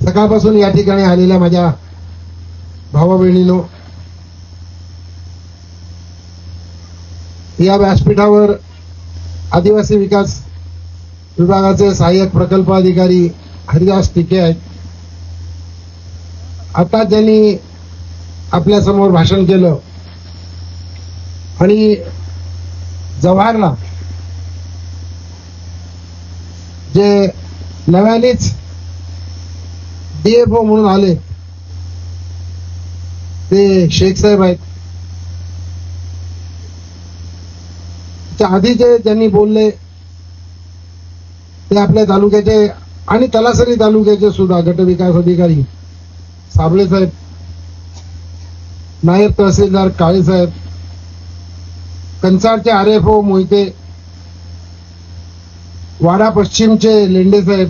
सकाळपासून या ठिकाणी आलेल्या माझ्या भावा बहिणींनो, या व्यासपीठावर आदिवासी विकास विभागाचे सहाय्यक प्रकल्प अधिकारी हरिदास टिके आहेत. आता ज्यांनी आपल्या समोर भाषण केलं आणि जव्हारला जे नव्यानेच DFO म्हणून आले ते शेख साहेब आहेत. त्या आधी जे ज्यांनी बोलले ते आपल्या तालुक्याचे आणि तलासरी तालुक्याचे सुद्धा गट विकास अधिकारी साबळे साहेब, नायब तहसीलदार काळे साहेब, कंचाडचे RFO मोहिते, वाडा पश्चिमचे लेंडे साहेब,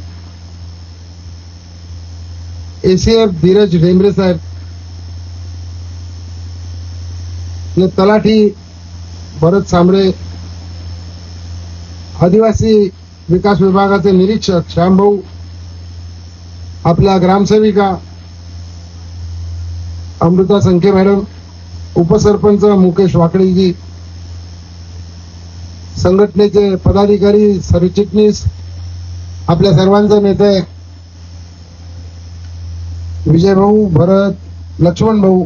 ACF धीरज ढेंबरे साहेब, तलाठी भरत सांबळे, आदिवासी विकास विभागाचे निरीक्षक श्यामभाऊ, आपल्या ग्रामसेविका अमृता संखे मॅडम, उपसरपंच मुकेश वाकडेजी, संघटनेचे पदाधिकारी सरचिटणीस, आपल्या सर्वांचे नेते विजय भाऊ, भरत, लक्ष्मण भाऊ,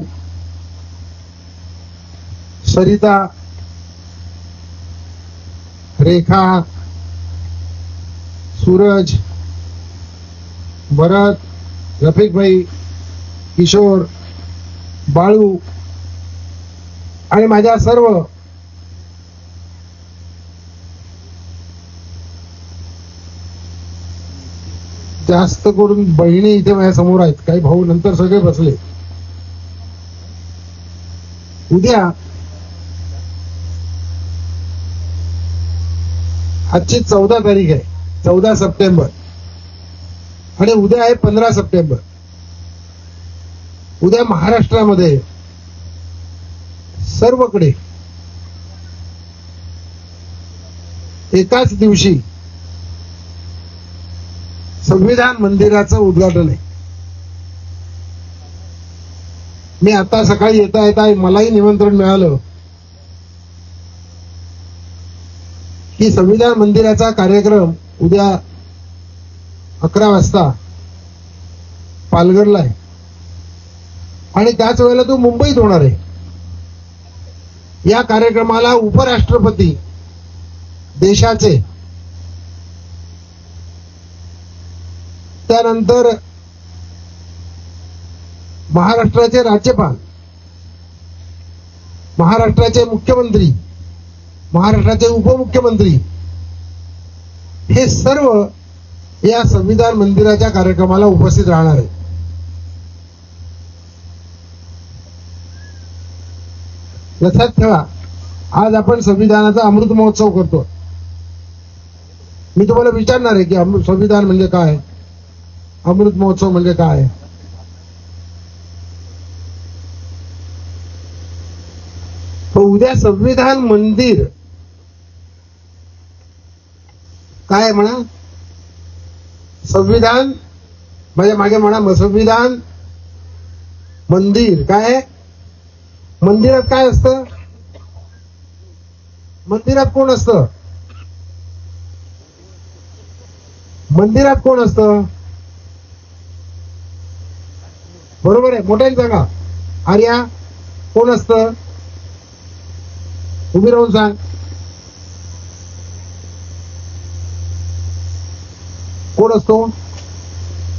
सरिता, रेखा, सूरज, भरत, रफिक भाई, किशोर, बाळू आणि माझ्या सर्व जास्त करून बहिणी इथे माझ्या समोर आहेत. काही भाऊ नंतर सगळे बसले. उद्या आजची 14 तारीख आहे, 14 सप्टेंबर, आणि उद्या आहे 15 सप्टेंबर. उद्या महाराष्ट्रामध्ये सर्वकडे एकाच दिवशी संविधान मंदिराचं उद्घाटन आहे. मी आता सकाळी येता येता मलाही निमंत्रण मिळालं की संविधान मंदिराचा कार्यक्रम उद्या 11 वाजता पालघरला आहे आणि त्याच वेळेला तो मुंबईत होणार आहे. या कार्यक्रमाला उपराष्ट्रपती देशाचे, त्यानंतर महाराष्ट्राचे राज्यपाल, महाराष्ट्राचे मुख्यमंत्री, महाराष्ट्राचे उपमुख्यमंत्री हे सर्व या संविधान मंदिराच्या कार्यक्रमाला उपस्थित राहणार आहेत. लक्षात ठेवा, आज आपण संविधानाचा अमृत महोत्सव करतो. मी तुम्हाला विचारणार आहे की संविधान म्हणजे काय, अमृत महोत्सव म्हणजे काय. तो उद्या संविधान मंदिर काय म्हणा, संविधान माझ्या मागे म्हणा, संविधान मंदिर काय. मंदिरात काय असतं, मंदिरात कोण असतं, मंदिरात कोण असतं, बरोबर आहे, मोठ्याने सांगा. आर्या, कोण असतं, उभी राहून सांग. कोण असतो,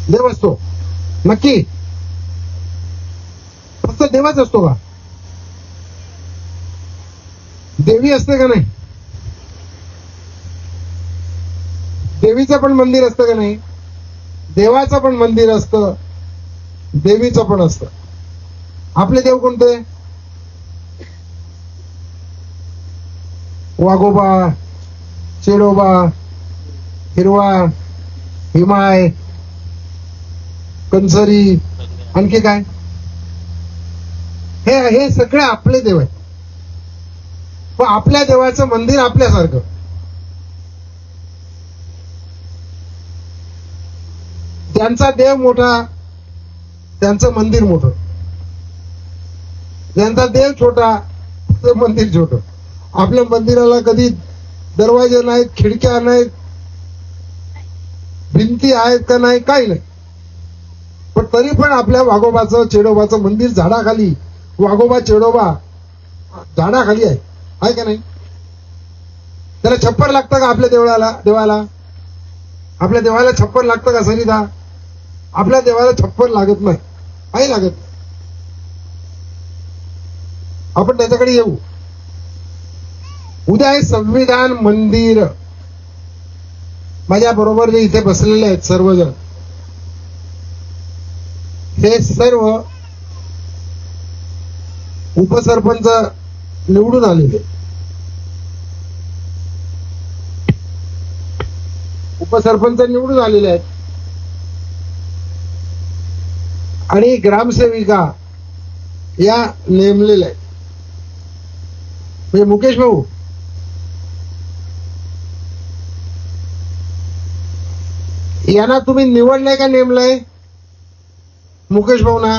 देव असतो. नक्की फक्त देवाच असतो का, देवी असते का नाही, देवीचं पण मंदिर असतं का नाही, देवाचं पण मंदिर असतं, देवीचं पण असतं. आपले देव कोणते, वाघोबा, चेडोबा, हिरवा, हिमाय, कंसरी, आणखी काय, हे सगळे आपले देव आहेत. पण आपल्या देवाचं मंदिर आपल्यासारखं. ज्यांचा देव मोठा त्यांचं मंदिर मोठं, त्यांचा देव छोटा, मंदिर छोटं. आपल्या मंदिराला कधी दरवाजे नाहीत, खिडक्या नाहीत, भिंती आहेत का नाही, काही नाही. पण तरी पण आपल्या वाघोबाचं चेडोबाचं मंदिर झाडाखाली, वाघोबा चेडोबा झाडाखाली आहे का नाही? त्याला छप्पर लागतं का आपल्या देवाला? आपल्या देवाला छप्पर लागतं का सरिता? आपल्या देवाला छप्पर लागत नाही, काही लागत नाही. आपण त्याच्याकडे येऊ. उद्या हे संविधान मंदिर, माझ्या बरोबर जे इथे बसलेले आहेत सर्वजण, हे सर्व उपसरपंच निवडून आलेले. उपसरपंच निवडून आलेले आहेत आणि ग्रामसेविका या नेमलेल्या आहेत. म्हणजे मुकेश भाऊ, यांना तुम्ही निवडलंय का नेमलंय? मुकेश भाऊ ना,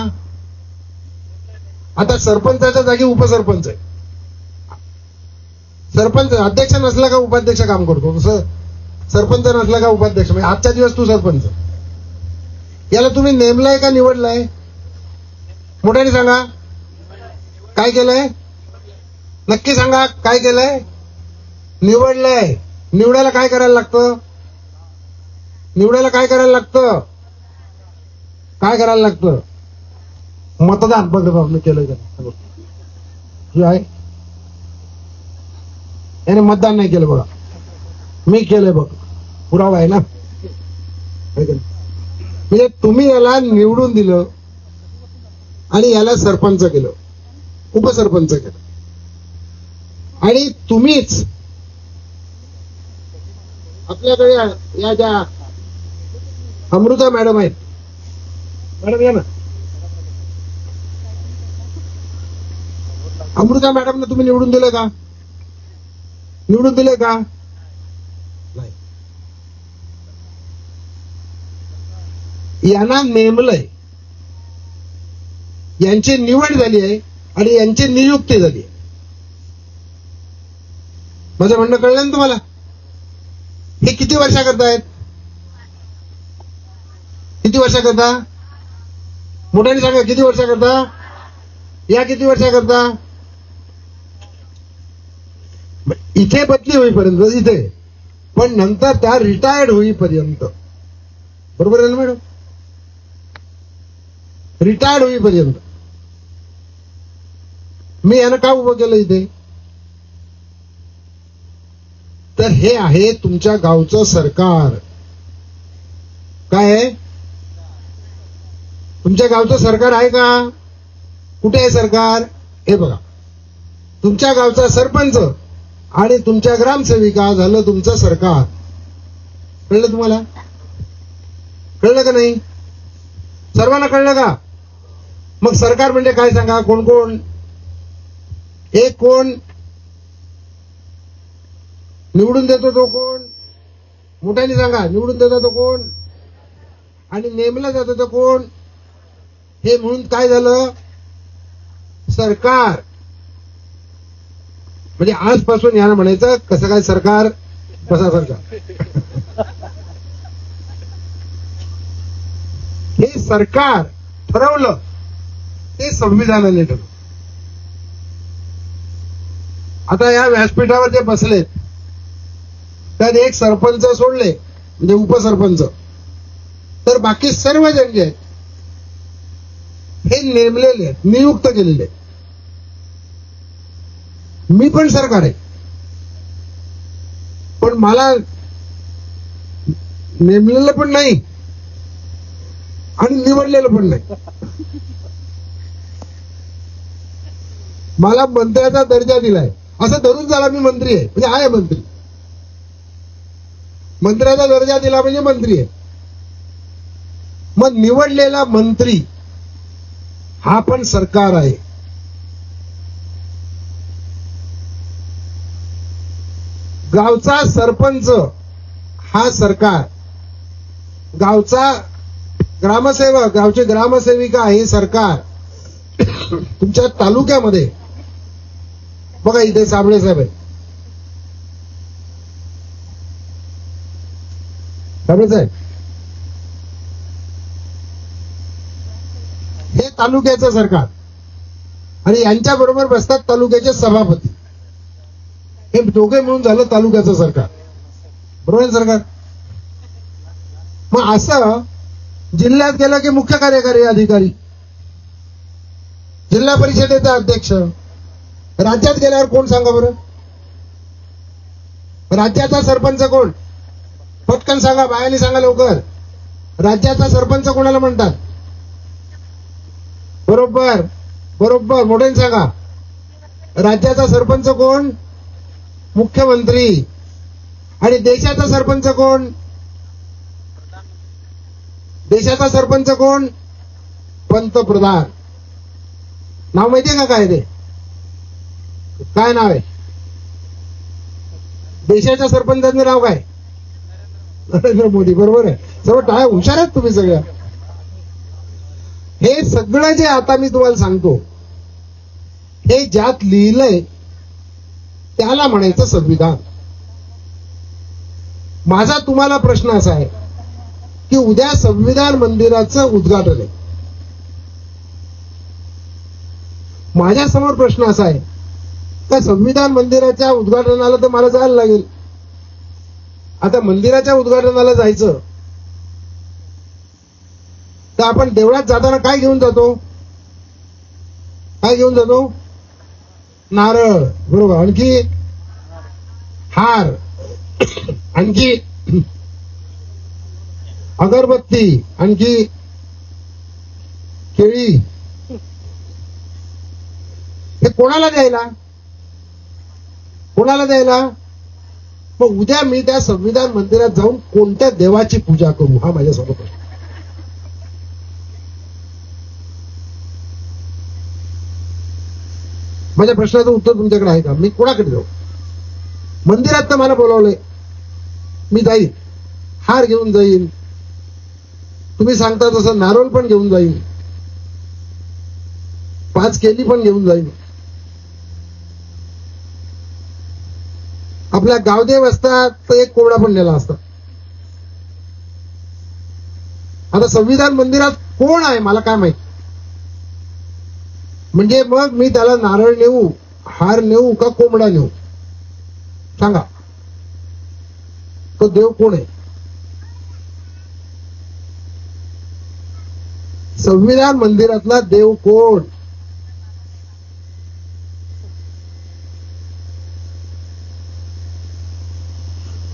आता सरपंचाच्या जागी उपसरपंच आहे. सरपंच अध्यक्ष नसला का उपाध्यक्ष काम करतो, तसं सरपंच नसला का उपाध्यक्ष. म्हणजे आजच्या दिवस तू सरपंच. याला तुम्ही नेमलाय का निवडलाय? मोठ्याने सांगा, काय केलंय? नक्की सांगा, काय केलंय? निवडलंय. निवडायला काय करायला लागतं? निवडायला काय करायला लागतं? काय करायला लागतं? मतदान. बघा मी केलंय का जे आहे याने मतदान नाही केलं, बघा मी केलंय, बघ पुरावा आहे ना. म्हणजे तुम्ही याला निवडून दिलं आणि याला सरपंच केलं, उपसरपंच केलं, आणि तुम्हीच आपल्याकडे या ज्या अमृता मॅडम आहेत, मॅडम या ना, अमृता मॅडमने तुम्ही निवडून दिलं का? निवडून दिले का? नाही. यांना नेमलंय, यांची निवड झाली आहे आणि यांची नियुक्ती झाली आहे. माझं म्हणणं कळलं ना तुम्हाला? हे किती वर्षाकरता आहेत? किती वर्षाकरता? मोठ्याने सांगा, किती वर्षाकरता? या किती वर्षाकरता? इथे बदली होईपर्यंत इथे, पण नंतर त्या रिटायर्ड होईपर्यंत. बरोबर आहे ना मॅडम? रिटायर्ड होईपर्यंत. मी यानं का उभं केलं इथे? तर हे आहे तुमच्या गावचं सरकार. काय आहे? तुमच्या गावचं सरकार आहे का? कुठे आहे सरकार? हे बघा, तुमच्या गावचा सरपंच आणि तुमच्या ग्रामसेविका झालं तुमचं सरकार. कळलं तुम्हाला? कळलं का नाही? सर्वांना कळलं का? मग सरकार म्हणजे काय सांगा? कोण कोण? एक कोण निवडून देतो तो कोण? मोठ्याने सांगा, निवडून देतो तो कोण? आणि नेमला जातो तो कोण? हे म्हणून काय झालं? सरकार. म्हणजे आजपासून यानं म्हणायचं कसं काय सरकार, कसा सरकार. हे सरकार ठरवलं ते संविधानाने ठरवलं. आता या व्यासपीठावर जे बसलेत त्यात एक सरपंच सोडले म्हणजे उपसरपंच, तर बाकी सर्वजण जे आहेत हे नेमलेले आहेत, नियुक्त केलेले आहेत. मी पण सरकार आहे, पण मला नेमलेलं पण नाही आणि निवडलेलं पण नाही. मला मंत्र्याचा दर्जा दिलाय असं धरून झाला मी मंत्री आहे, म्हणजे आहे मंत्री. मंत्र्याचा दर्जा दिला म्हणजे मंत्री आहे. मग निवडलेला मंत्री हा पण सरकार आहे. गावचा सरपंच हा सरकार, गावचा ग्रामसेवक, गावचे ग्रामसेविका हे सरकार तुमच्या तालुक्यामध्ये बघा, इथे साबळे साहेब आहे, साबळे साहेब हे तालुक्याचं सरकार आणि यांच्या बरोबर बसतात तालुक्याचे सभापती, हे दोघे मिळून झालं तालुक्याचं सरकार, बरोबर आहे सरकार. मग असं जिल्ह्यात गेलं की मुख्य कार्यकारी अधिकारी, जिल्हा परिषदेचा अध्यक्ष, राज्यात गेल्यावर कोण सांगा बरं, राज्याचा सरपंच कोण, पटकन सांगा, बायाने सांगा लवकर, राज्याचा सरपंच कोणाला म्हणतात, बरोबर बरोबर मोठ्याने सांगा, राज्याचा सरपंच कोण, मुख्यमंत्री. आणि देशाचा सरपंच कोण, देशाचा सरपंच कोण, पंतप्रधान. नाव माहितीये का काय ते, काय नाव आहे देशाच्या सरपंचाचं नाव काय, नरेंद्र मोदी, बरोबर आहे. सर्व टाळ्या, हुशार आहेत तुम्ही सगळ्या. हे सगळं जे आता मी तुम्हाला सांगतो हे ज्यात लिहिलंय त्याला म्हणायचं संविधान. माझा तुम्हाला प्रश्न असा आहे की उद्या संविधान मंदिराचं उद्घाटन आहे. माझ्या समोर प्रश्न असा आहे का संविधान मंदिराच्या उद्घाटनाला तर मला जायला लागेल. आता मंदिराच्या उद्घाटनाला जायचं तर आपण देवळात जाताना काय घेऊन जातो, काय घेऊन जातो, नारळ, बरोबर, आणखी हार, आणखी अगरबत्ती, आणखी केळी. हे कोणाला द्यायला, कोणाला द्यायला. मग उद्या मी त्या संविधान मंदिरात जाऊन कोणत्या देवाची पूजा करू, हा माझ्यासमोर प्रश्न. माझ्या प्रश्नाचं उत्तर तुमच्याकडे आहे का, मी कोणाकडे जाऊ. मंदिरात तर मला बोलावलंय, मी जाईन, हार घेऊन जाईन, तुम्ही सांगता तसं नारळ पण घेऊन जाईन, 5 केली पण घेऊन जाईन. आपल्या गावदेव असतात तर एक कोंबडा पण नेला असता. आता संविधान मंदिरात कोण आहे मला काय माहित, म्हणजे मग मी त्याला नारळ नेऊ, हार नेऊ का कोंबडा नेऊ, सांगा. तो देव कोण आहे. संविधान मंदिरातला देव कोण.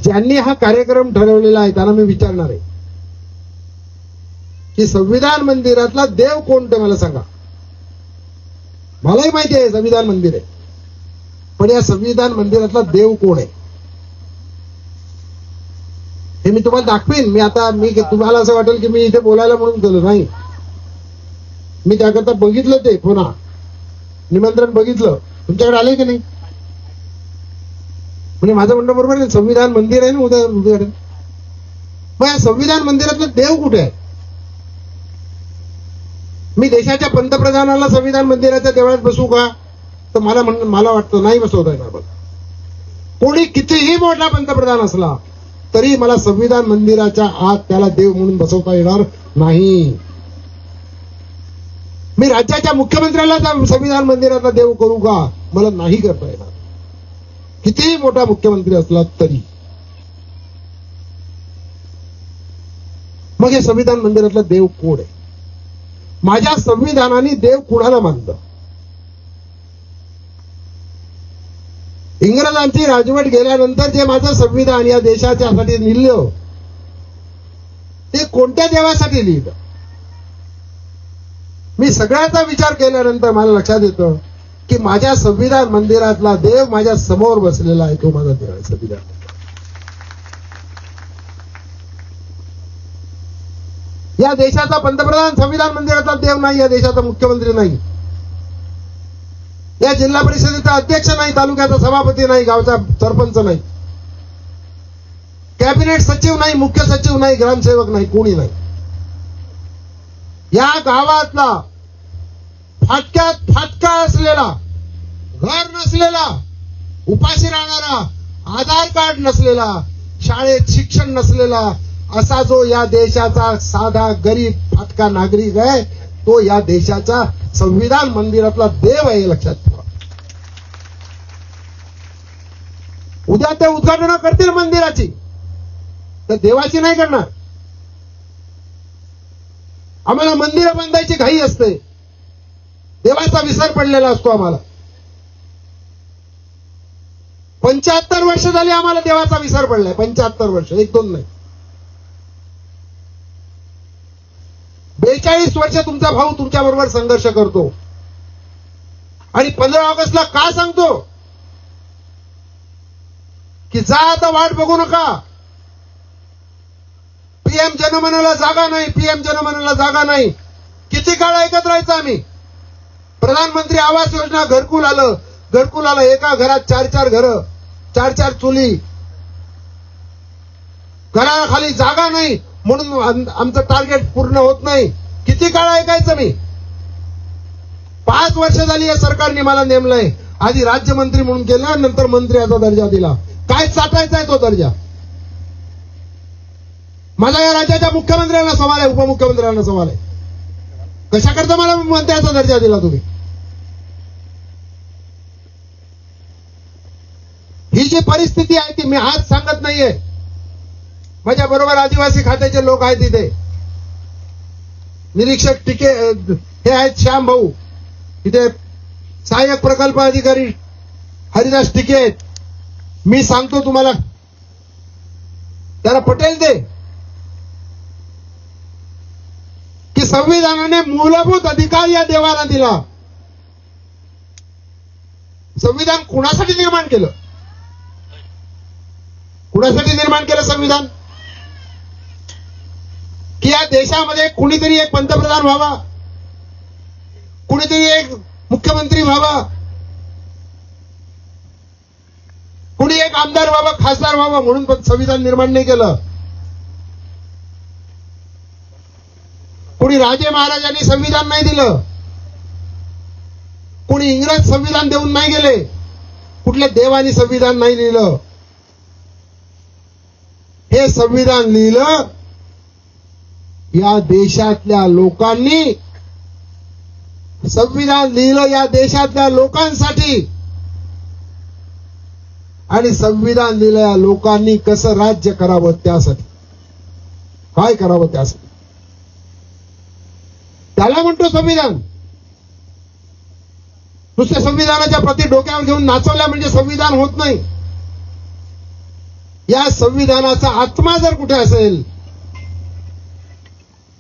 ज्यांनी हा कार्यक्रम ठरवलेला आहे त्यांना मी विचारणार आहे की संविधान मंदिरातला देव कोण ते मला सांगा. मलाही माहिती आहे संविधान मंदिर आहे, पण या संविधान मंदिरातला देव कोण आहे हे मी तुम्हाला दाखवीन. मी आता तुम्हाला असं वाटेल की मी इथे बोलायला म्हणून केलं नाही, मी त्याकरता बघितलं, ते पुन्हा निमंत्रण बघितलं, तुमच्याकडे आले की नाही. म्हणजे माझं म्हणणं बरोबर आहे, संविधान मंदिर आहे ना उद्या. मग या संविधान मंदिरातलं देव कुठे आहे. मी देशाच्या पंतप्रधानाला संविधान मंदिराच्या देवळात बसू का, तर मला वाटतं नाही बसवता येणार. कोणी कितीही मोठा पंतप्रधान असला तरी मला संविधान मंदिराच्या आत त्याला देव म्हणून बसवता येणार नाही. मी राज्याच्या मुख्यमंत्र्याला संविधान मंदिराचा देव करू का, मला नाही करता येणार, कितीही मोठा मुख्यमंत्री असला तरी. मग हे संविधान मंदिरातला देव कोण आहे. माझ्या संविधानाने देव कुणाला मानलं. इंग्रजांची राजवट गेल्यानंतर जे माझं संविधान या देशाच्यासाठी लिहिलं ते कोणत्या देवासाठी लिहिलं. मी सगळ्याचा विचार केल्यानंतर मला लक्षात येतं की माझ्या संविधान मंदिरातला देव माझ्या समोर बसलेला आहे, तो माझा देव आहे संविधान. या देशाचा पंतप्रधान संविधान मंदिरातला देव नाही, या देशाचा मुख्यमंत्री नाही, या जिल्हा परिषदेचा अध्यक्ष नाही, तालुक्याचा सभापती नाही, गावचा सरपंच नाही, कॅबिनेट सचिव नाही, मुख्य सचिव नाही, ग्रामसेवक नाही, कोणी नाही. या गावातला फाटक्यात फाटका असलेला, घर नसलेला, उपाशी राहणारा, आधार कार्ड नसलेला, शाळेत शिक्षण नसलेला असा जो या देशाचा साधा गरीब फाटका नागरिक आहे, तो या देशाच्या संविधान मंदिरातला देव आहे, लक्षात ठेवा. उद्या ते उद्घाटन करतील मंदिराची, तर देवाची नाही करणार. आम्हाला मंदिरं बांधायची घाई असते, देवाचा विसर पडलेला असतो आम्हाला. 75 वर्ष झाली आम्हाला देवाचा विसर पडलाय. 75 वर्ष, 1-2 नाही. 42 वर्ष तुमचा भाऊ तुमच्या बरोबर संघर्ष करतो. आणि 15 ऑगस्टला का सांगतो की जा आता वाट बघू नका, पीएम जनमनाला जागा नाही, पीएम जनमनाला जागा नाही. किती काळ ऐकत राहायचं आम्ही. प्रधानमंत्री आवास योजना, घरकुल आलं, एका घरात 4-4 घरं, 4-4 चुली, घराखाली जागा नाही म्हणून आमचं टार्गेट पूर्ण होत नाही. किती काळ ऐकायचं मी. 5 वर्ष झाली या सरकारने मला नेमलंय. आधी राज्यमंत्री म्हणून केलं, नंतर मंत्र्याचा दर्जा दिला. काय चाटायचा आहे तो दर्जा. माझा या राज्याच्या मुख्यमंत्र्यांना सवाल आहे, उपमुख्यमंत्र्यांना सवाल आहे. कशा करता मला मंत्र्याचा दर्जा दिला तुम्ही. ही जी परिस्थिती आहे ती मी आज सांगत नाहीये. माझ्या बरोबर आदिवासी खात्याचे लोक आहेत तिथे, निरीक्षक टिके हे आहेत, श्याम भाऊ, तिथे सहाय्यक प्रकल्प अधिकारी हरिदास टिके आहेत. मी सांगतो तुम्हाला, त्याला पटेल ते की संविधानाने मूलभूत अधिकार या देवाला दिला. संविधान कुणासाठी निर्माण केलं, कुणासाठी निर्माण केलं संविधान. की या देशामध्ये कुणीतरी एक पंतप्रधान व्हावा, कुणीतरी एक मुख्यमंत्री व्हावा, कुणी एक आमदार व्हावा, खासदार व्हावा म्हणून पण संविधान निर्माण नाही केलं. कुणी राजे महाराजांनी संविधान नाही दिलं, कुणी इंग्रज संविधान देऊन नाही गेले, कुठल्या देवानी संविधान नाही लिहिलं. हे संविधान लिहिलं या देशातल्या लोकांनी. संविधान लिहिलं या देशातल्या लोकांसाठी. आणि संविधान लिहिलं या लोकांनी कसं राज्य करावं त्यासाठी, काय करावं त्यासाठी. त्याला म्हणतो संविधान. नुसत्या संविधानाच्या प्रति डोक्यावर घेऊन नाचवल्या म्हणजे संविधान होत नाही. या संविधानाचा आत्मा जर कुठे असेल,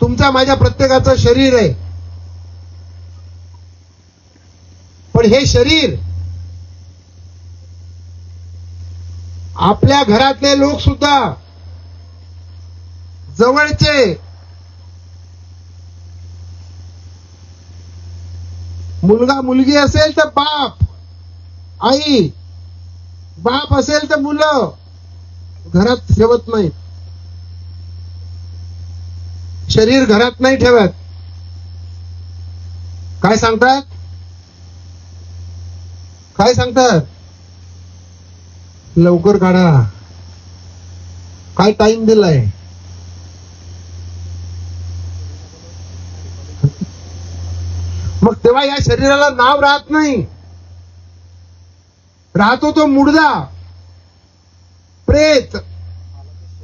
तुमचा माझ्या प्रत्येकाचं शरीर आहे, पण हे शरीर आपल्या घरातले लोक सुद्धा, जवळचे, मुलगा मुलगी असेल तर बाप आई, बाप असेल तर मुलं घरात ठेवत नाही. शरीर घरात नाही ठेवत. काय सांगतात, काय सांगतात, लवकर काढा, काय टाइम दिलाय. मग तेव्हा या शरीराला नाव राहत नाही. राहतो तो मुडदा, प्रेत.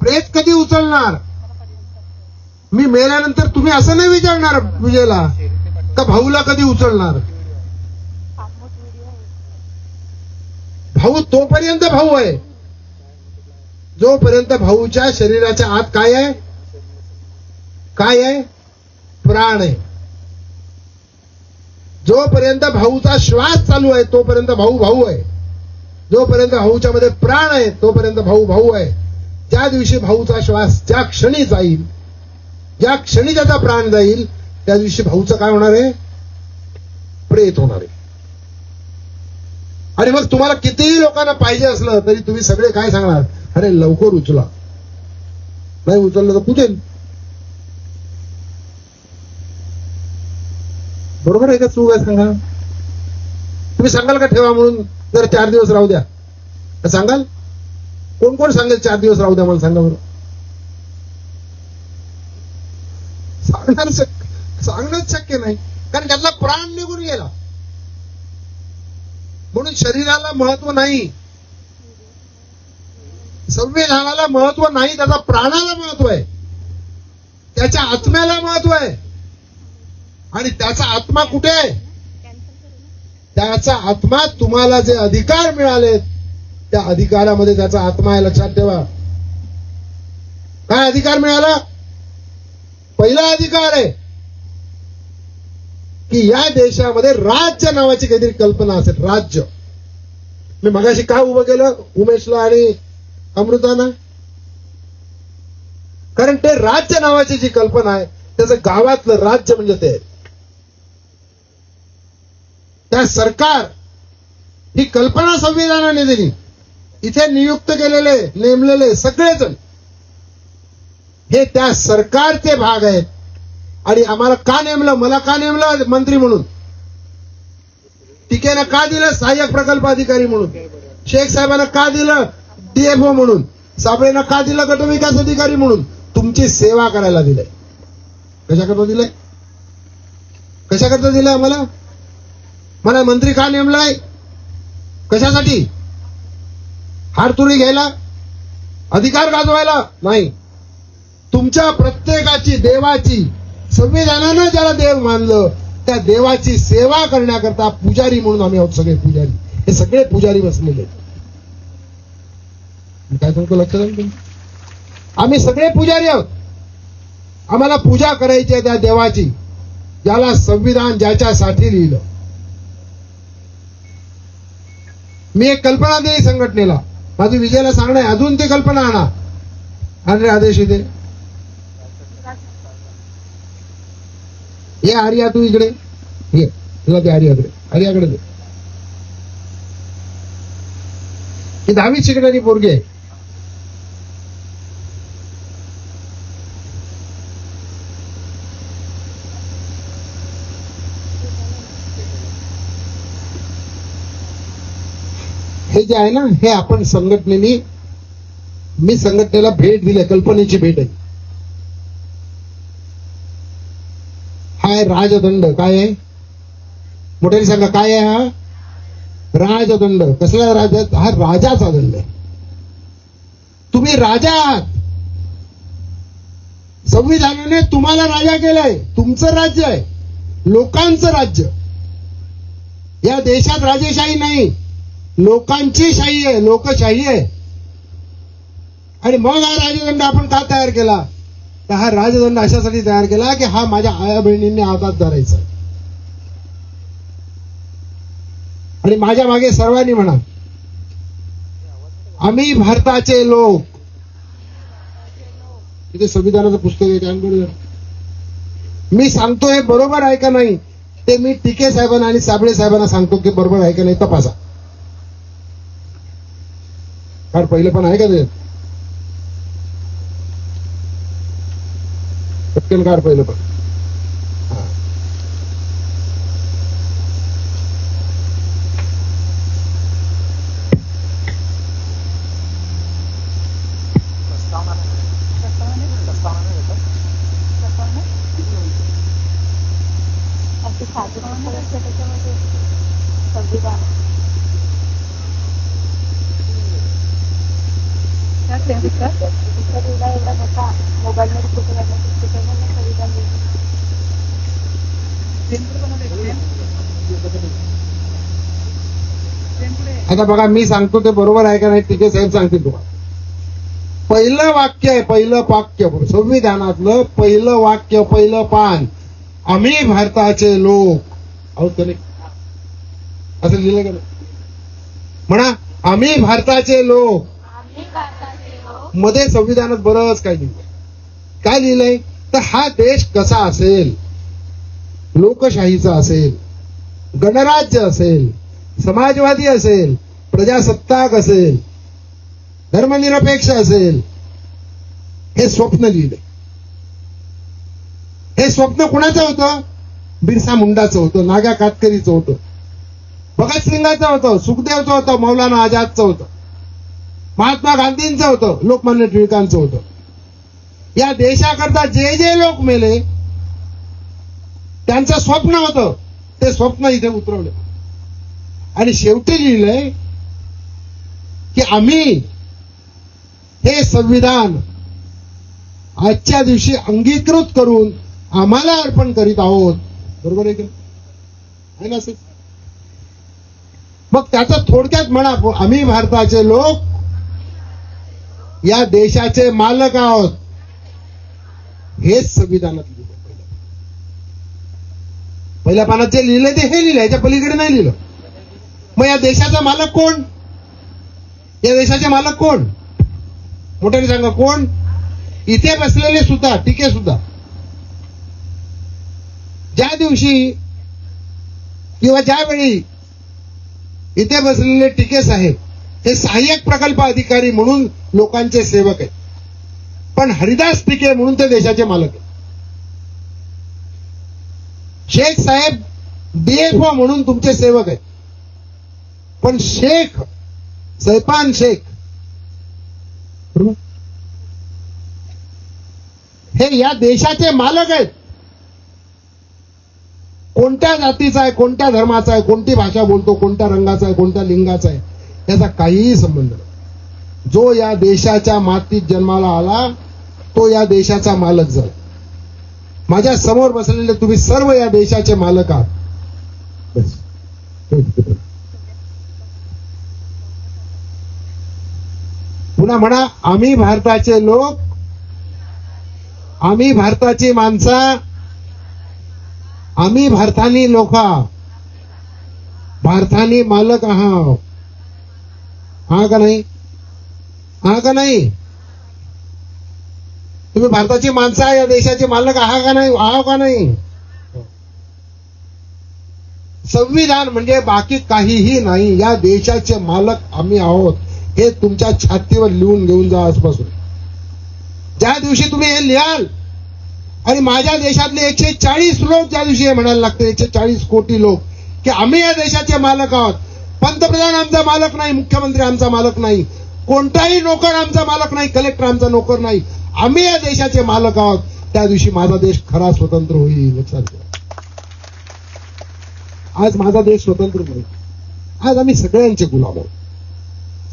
प्रेत कधी उचलणार. मी मेल्यानंतर तुम्ही असं नाही विचारणार विजयला का भाऊला कधी उचलणार. भाऊ तोपर्यंत भाऊ आहे जोपर्यंत भाऊच्या शरीराच्या आत काय आहे, काय आहे, प्राण आहे. जोपर्यंत भाऊचा श्वास चालू आहे तोपर्यंत भाऊ भाऊ आहे. जोपर्यंत भाऊच्या मध्ये प्राण आहे तोपर्यंत भाऊ भाऊ आहे. ज्या दिवशी भाऊचा श्वास ज्या क्षणी जाईल, ज्या क्षणी त्याचा प्राण जाईल, त्या दिवशी भाऊचं काय होणार आहे, प्रेत होणार आहे. आणि मग तुम्हाला कितीही लोकांना पाहिजे असलं तरी तुम्ही सगळे काय सांगणार, अरे लवकर उचला, नाही उचललं तर कुठे. बरोबर आहे का चूक आहे सांगा? तुम्ही सांगाल का ठेवा म्हणून? जर 4 दिवस राहू द्या तर सांगाल? कोण कोण सांगेल 4 दिवस राहू द्या? मला सांगा बरं. सांगणंच शक्य नाही, कारण त्यातला प्राण निघून गेला. म्हणून शरीराला महत्व नाही, संविधानाला महत्व नाही, त्याचा प्राणाला महत्व आहे, त्याच्या आत्म्याला महत्व आहे. आणि त्याचा आत्मा कुठे आहे? त्याचा आत्मा तुम्हाला जे अधिकार मिळाले त्या अधिकारामध्ये त्याचा आत्मा आहे. लक्षात ठेवा. काय अधिकार मिळाला? पहिला अधिकार आहे की या देशामध्ये राज्य नावाची काहीतरी कल्पना असेल. राज्य. मी मगाशी काय उभं केलं उमेशला आणि अमृताना? कारण ते राज्य नावाची जी कल्पना आहे त्याचं गावातलं राज्य म्हणजे ते. त्या सरकार ही कल्पना संविधानाने दिली. इथे नियुक्त केलेले नेमलेले सगळेजण हे त्या सरकारचे भाग आहेत. आणि आम्हाला का नेमलं? मला का नेमलं मंत्री म्हणून? टीकेनं का दिलं सहाय्यक प्रकल्प अधिकारी म्हणून? शेख साहेबांना का दिलं डीएफओ म्हणून? साबळेंना का दिलं गटविकास अधिकारी म्हणून? तुमची सेवा करायला दिलंय. कशाकरता दिलंय? कशाकरता दिलंय आम्हाला? मला मंत्री का नेमलाय? कशासाठी? हारतुरी घ्यायला? अधिकार गाजवायला? नाही. तुमच्या प्रत्येकाची देवाची, संविधानानं ज्याला देव मानलं त्या देवाची सेवा करण्याकरता पुजारी म्हणून आम्ही आहोत. सगळे पुजारी. हे सगळे पुजारी बसलेले. काय सांगतो लक्षात आलं? आम्ही सगळे पुजारी आहोत. आम्हाला पूजा करायची आहे त्या देवाची ज्याला संविधान ज्याच्यासाठी लिहिलं. मी एक कल्पना दिली संघटनेला. माझी विजयला सांगणं आहे अजून ती कल्पना आणा. आणि आदेश इथे ये. आर्या तू इकडे ये. तुला ते आर्याकडे, आर्याकडे दे. ही 10वी शिकणारी पोरगी आहे. हे जे आहे ना हे आपण संघटनेने, मी संघटनेला भेट दिली. कल्पनेची भेट आहे. हा आहे राजदंड. काय आहे? मोठ्याने सांगा काय आहे? हा राजदंड. कसला राजा? हा राजाचा दंड आहे. तुम्ही राजा आहात. संविधानाने तुम्हाला राजा केलाय. तुमचं राज्य आहे, लोकांचं राज्य. या देशात राजेशाही नाही, लोकांची शाही आहे, लोकशाही आहे. आणि मग हा राजदंड आपण का तयार केला? तर हा राजदंड अशासाठी तयार केला की हा माझ्या आया बहिणींनी हातात धरायचा. आणि माझ्या मागे सर्वांनी म्हणा आम्ही भारताचे लोक. इथे संविधानाचं पुस्तक आहे. मी सांगतो हे बरोबर आहे का नाही ते मी टीके साहेबांना आणि साबळे साहेबांना सांगतो की बरोबर आहे का नाही तपासा. कारण पहिलं पण आहे का ते? पटकन कार पहिलं पण. आता बघा मी सांगतो ते बरोबर आहे का नाही टीके साहेब सांगतील तुम्हाला. पहिलं वाक्य आहे, पहिलं वाक्य संविधानातलं पहिलं वाक्य, पहिलं पान. आम्ही भारताचे लोक आहोत का नाही? असं लिहिलं का नाही? म्हणा आम्ही भारताचे लोक. मध्ये संविधानात बरंच काय लिहिलंय. काय लिहिलंय? तर हा देश कसा असेल? लोकशाहीचा असेल, गणराज्य असेल, समाजवादी असेल, प्रजासत्ताक असेल, धर्मनिरपेक्ष असेल. हे स्वप्न लिहिलंय. हे स्वप्न कुणाचं होतं? बिरसा मुंडाचं होतं, नागा कातकरीचं होतं, भगतसिंगाचं होतं, सुखदेवचं होतं, मौलाना आझादचं होतं, महात्मा गांधींचं होतं, लोकमान्य टिळकांचं होतं. या देशाकरता जे जे लोक मेले त्यांचं स्वप्न होतं, ते स्वप्न इथे उतरवलं आणि शेवटी लिहिलंय की आम्ही हे संविधान आजच्या दिवशी अंगीकृत करून आम्हाला अर्पण करीत आहोत. बरोबर आहे की ना? मग त्याचं थोडक्यात म्हणा, आम्ही भारताचे लोक या देशाचे मालक आहोत, हेच संविधानात लिहिलं. पहिल्या पानात जे लिहिलंय ते हे लिहिलंय, याच्या पलीकडे नाही लिहिलं. मग या देशाचा मालक कोण? या देशाचे मालक कोण? मोठ्याने सांगा कोण? इथे बसलेले सुद्धा, टिके सुद्धा. ज्या दिवशी किंवा ज्यावेळी इथे बसलेले टिके साहेब हे सहाय्यक प्रकल्प अधिकारी म्हणून लोकांचे सेवक आहेत, पण हरिदास टिके म्हणून ते देशाचे मालक आहेत. शेख साहेब DFO म्हणून तुमचे सेवक आहेत, पण शेख सैपान शेख हे या देशाचे मालक आहेत. कोणत्या जातीचा आहे, कोणत्या धर्माचा आहे, कोणती भाषा बोलतो, कोणत्या रंगाचा आहे, कोणत्या लिंगाचा आहे, याचा काहीही संबंध नाही. जो या देशाच्या मातीत जन्माला आला तो या देशाचा मालक झाला. माझ्या समोर बसलेले तुम्ही सर्व या देशाचे मालक आहात. पुन्हा म्हणा, आम्ही भारताचे लोक, आम्ही भारताची माणसं, आम्ही भारतानी लोक, भारतानी मालक आहात. हा का नाही? हा का नाही? तुम्ही भारताची माणसं या देशाचे मालक आहात का नाही? आहा का नाही? संविधान म्हणजे बाकी काहीही नाही. या देशाचे मालक आम्ही आहोत हे तुमच्या छातीवर लिहून घेऊन जा आजपासून. ज्या दिवशी तुम्ही हे लिहाल आणि माझ्या देशातले 140 लोक ज्या दिवशी हे म्हणायला लागते, 140 कोटी लोक, की आम्ही या देशाचे मालक आहोत, पंतप्रधान आमचा मालक नाही, मुख्यमंत्री आमचा मालक नाही, कोणताही नोकर आमचा मालक नाही, कलेक्टर आमचा नोकर नाही, आम्ही या देशाचे मालक आहोत, त्या दिवशी माझा देश खरा स्वतंत्र होईल. लक्षात घ्या. आज माझा देश स्वतंत्र होईल. आज आम्ही सगळ्यांचे गुलाम आहोत,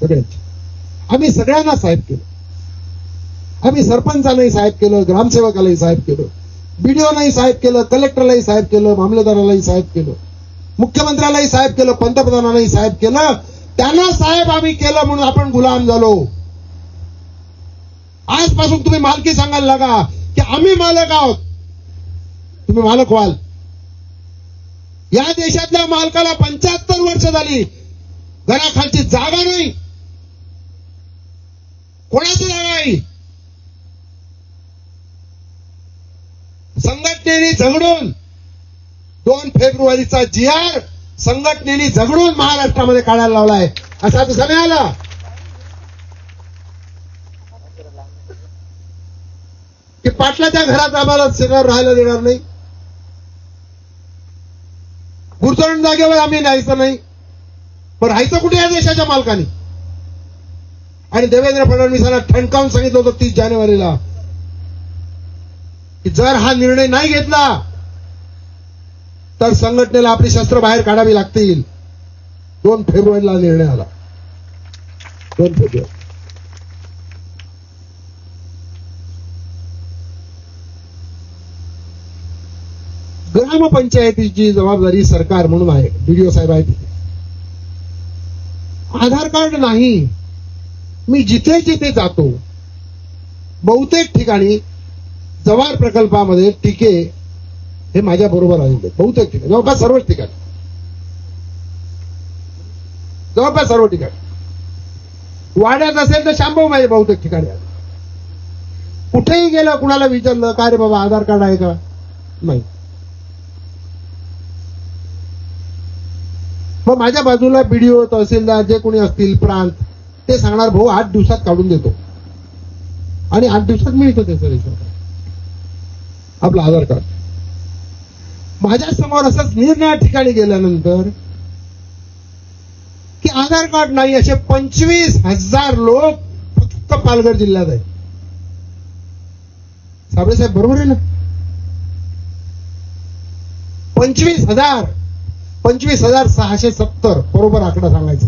सगळ्यांचे. आम्ही सगळ्यांना साहेब केलं. आम्ही सरपंचालाही साहेब केलं, ग्रामसेवकालाही साहेब केलं, BDOलाही साहेब केलं, कलेक्टरलाही साहेब केलं, मामलेदारालाही साहेब केलं, मुख्यमंत्र्यालाही साहेब केलं, पंतप्रधानालाही साहेब केलं. त्यांना साहेब आम्ही केलं म्हणून आपण गुलाम झालो. आजपासून तुम्ही मालकी सांगायला लागा की आम्ही मालक आहोत. तुम्ही मालक व्हाल. या देशातल्या मालकाला 75 वर्ष झाली, घराखालची जागा नाही. कोणाची जागा आहे? संघटनेने झगडून 2 फेब्रुवारीचा GR संघटनेने झगडून महाराष्ट्रामध्ये काढायला लावलाय. असा दिसा नाही आला. की पाटलाच्या घरात आम्हाला शेतात राहायला देणार नाही, गुरचरण जागेवर आम्ही राहायचं नाही. पण राहायचं कुठे या देशाच्या मालकाने? आणि देवेंद्र फडणवीसांना ठणकावून सांगितलं होतं 30 जानेवारीला की जर हा निर्णय नाही घेतला तर संघटनेला आपली शस्त्र बाहेर काढावी लागतील. 2 फेब्रुवारीला निर्णय आला. 2 फेब्रुवारी. ग्रामपंचायतीची जबाबदारी सरकार म्हणून आहे. BDO साहेब आहेत. आधार कार्ड नाही. मी जिथे जिथे जातो बहुतेक ठिकाणी जवार प्रकल्पामध्ये टिके हे माझ्या बरोबर आलेले. बहुतेक ठिकाणी, जवळपास सर्वच ठिकाणी, जवळपास सर्व ठिकाणी. वाड्यात असेल तर शांभाऊ माझे बहुतेक ठिकाणी आले. कुठेही गेलं, कुणाला विचारलं काय रे बाबा आधार कार्ड आहे का? नाही. मग माझ्या बाजूला BDO, तहसीलदार जे कोणी असतील, प्रांत, ते सांगणार भाऊ 8 दिवसात काढून देतो. आणि 8 दिवसात मिळतो त्याचं रेशन आपलं आधार कार्ड. माझ्या समोर असंच निर्णया ठिकाणी गेल्यानंतर की आधार कार्ड नाही असे 25,000 लोक फक्त पालघर जिल्ह्यात आहेत. साबळे साहेब बरोबर आहे ना? 25,670 बरोबर आकडा सांगायचा.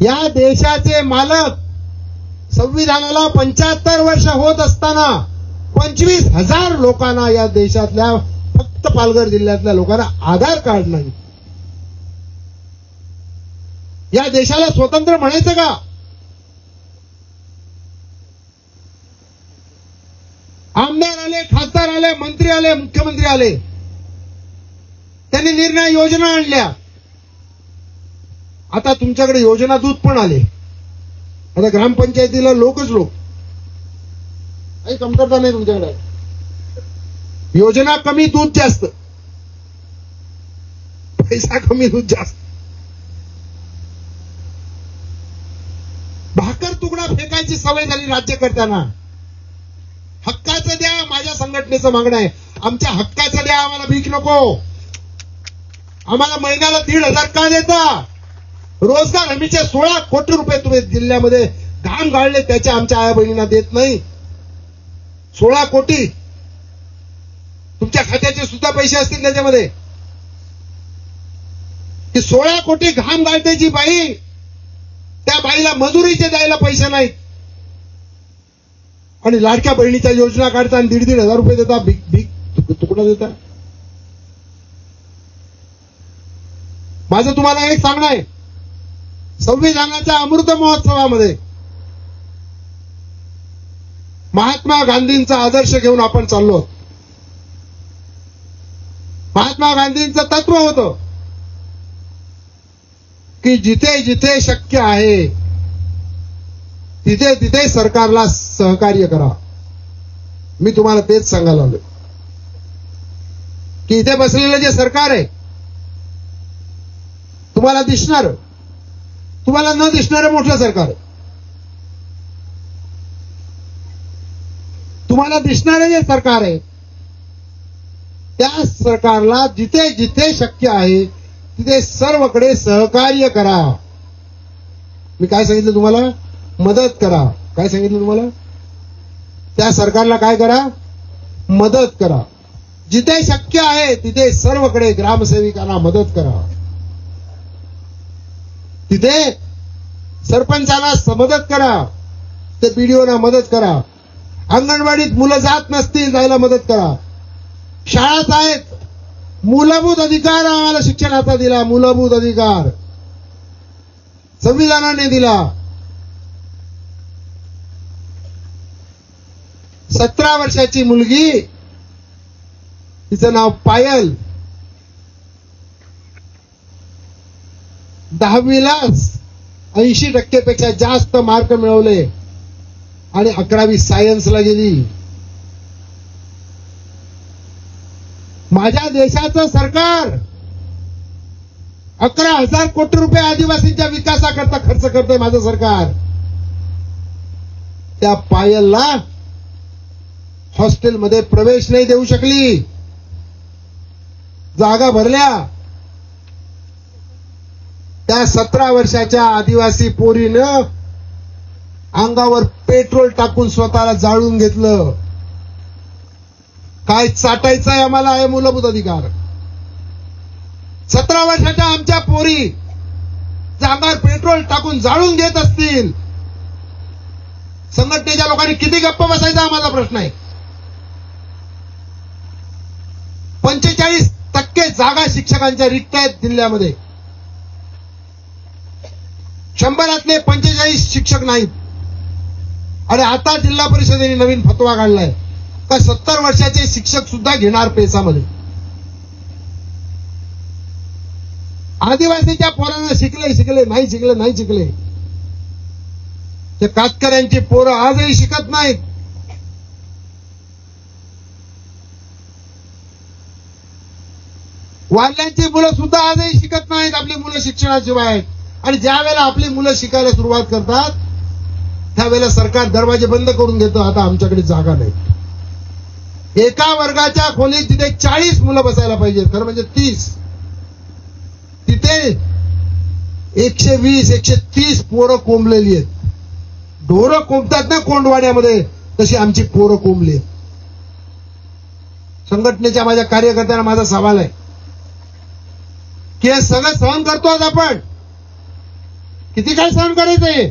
या देशाचे मालक संविधानाला 75 वर्ष होत असताना 25,000 लोकांना, या देशातल्या फक्त पालघर जिल्ह्यातल्या लोकांना आधार कार्ड नाही. या देशाला स्वतंत्र म्हणायचं का? आमदार आले, खासदार आले, मंत्री आले, मुख्यमंत्री आले, त्यांनी निर्णय योजना आणल्या. आता तुमच्याकडे योजना दूत पण आले. आता ग्रामपंचायतीला लोकच लोक, काही कमतरता नाही तुमच्याकडे. योजना कमी, दूध जास्त, पैसा कमी, दूध जास्त. भाकर तुकडा फेकायची सवय झाली राज्यकर्त्यांना. हक्काचं द्या, माझ्या संघटनेचं मागणं आहे. आमच्या हक्काचं द्या, आम्हाला भीक नको. आम्हाला महिन्याला 1,500 का देता? रोजगार हमीचे 16 कोटी रुपये तुम्ही जिल्ह्यामध्ये घाम गाळले, त्याच्या आमच्या आया बहिणींना देत नाही. 16 कोटी तुमच्या खात्याचे सुद्धा पैसे असतील त्याच्यामध्ये. की 16 कोटी घाम गाळते जी बाई, त्या बाईला मजुरीचे द्यायला पैसे नाहीत. आणि लाडक्या बहिणीच्या योजना काढता आणि 1,500 रुपये देता, भीक तुकडा देता. माझं तुम्हाला एक सांगणं आहे, संविधानाच्या अमृत महोत्सवामध्ये महात्मा गांधींचा आदर्श घेऊन आपण चाललो. महात्मा गांधींचं तत्व होतं की जिथे जिथे शक्य आहे तिथे तिथे सरकारला सहकार्य करा. मी तुम्हाला तेच सांगायला आलो की इथे बसलेलं जे सरकार आहे, तुम्हाला दिसणार, तुम्हाला न दिसणारं मोठं सरकार आहे. तुम्हाला दिसणारं जे सरकार आहे, त्या सरकारला जिथे जिथे शक्य आहे तिथे सर्वकडे सहकार्य करा. मी काय सांगितलं तुम्हाला? मदत करा. काय सांगितलं तुम्हाला? त्या सरकारला काय करा? मदत करा. जिथे शक्य आहे तिथे सर्वकडे ग्रामसेविकांना मदत करा. तिथे सरपंचाला मदत करा, ते बीडीओना मदत करा. अंगणवाडीत मुलं जात नसतील, जायला मदत करा. शाळात आहेत, मूलभूत अधिकार आम्हाला शिक्षणाचा दिला. मूलभूत अधिकार संविधानाने दिला. 17 वर्षाची मुलगी, तिचं नाव पायल, 10वीला 80% पेक्षा जास्त मार्क मिळवले आणि 11वी सायन्सला गेली. माझ्या देशाचं सरकार 11,000 कोटी रुपये आदिवासींच्या विकासाकरता खर्च करतंय. माझं सरकार त्या पायलला हॉस्टेलमध्ये प्रवेश नाही देऊ शकली. जागा भरल्या. त्या 17 वर्षाच्या आदिवासी पोरीनं अंगावर पेट्रोल टाकून स्वतःला जाळून घेतलं. काय चाटायचं आहे आम्हाला? आहे मूलभूत अधिकार. 17 वर्षाच्या आमच्या पोरी अंगावर पेट्रोल टाकून जाळून घेत असतील, संघटनेच्या लोकांनी किती गप्प बसायचा? आम्हाला प्रश्न आहे. 45% जागा शिक्षकांच्या रिक्त आहेत जिल्ह्यामध्ये. 100 45 शिक्षक नाहीत. आणि आता जिल्हा परिषदेने नवीन फतवा काढलाय का 70 वर्षाचे शिक्षक सुद्धा घेणार पेसामध्ये. आदिवासीच्या पोरांना शिकले नाही शिकले. ते कातकऱ्यांची पोरं आजही शिकत नाहीत. वारल्यांची मुलं सुद्धा आजही शिकत नाहीत. आपली मुलं शिक्षणाशिवाय आहेत. आणि ज्या वेळेला आपली मुलं शिकायला सुरुवात करतात त्यावेळेला सरकार दरवाजे बंद करून घेतं. आता आमच्याकडे जागा नाही. एका वर्गाच्या खोलीत तिथे 40 मुलं बसायला पाहिजे, खरं म्हणजे 30. तिथे 120-130 पोरं कोंबलेली आहेत. ढोरं कोंबतात ना कोंडवाड्यामध्ये, तशी आमची पोरं कोंबली. संघटनेच्या माझ्या कार्यकर्त्यांना माझा सवाल आहे की हे सगळं सहन करतो आज आपण. किती काय सहन करायचंय?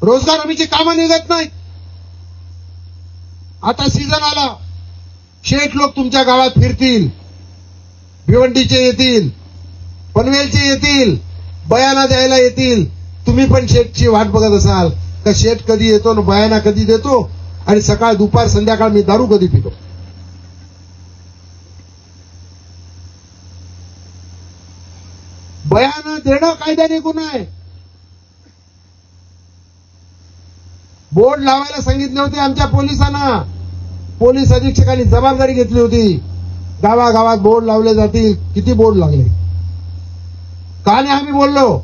रोजगार हमीची कामं निघत नाहीत. आता सीझन आला, शेठ लोक तुमच्या गावात फिरतील, भिवंडीचे येतील, पनवेलचे येतील, बयाना द्यायला येतील. तुम्ही पण शेठची वाट बघत असाल का शेठ कधी येतो ना बयाना कधी देतो, आणि सकाळ दुपार संध्याकाळ मी दारू कधी पितो. बयाना देणं कायद्याने गुन्हा आहे. बोर्ड लावायला सांगितले होते आमच्या पोलिसांना. पोलीस अधीक्षकांनी जबाबदारी घेतली होती, गावागावात बोर्ड लावले जातील. किती बोर्ड लागले? का नाही आम्ही बोललो?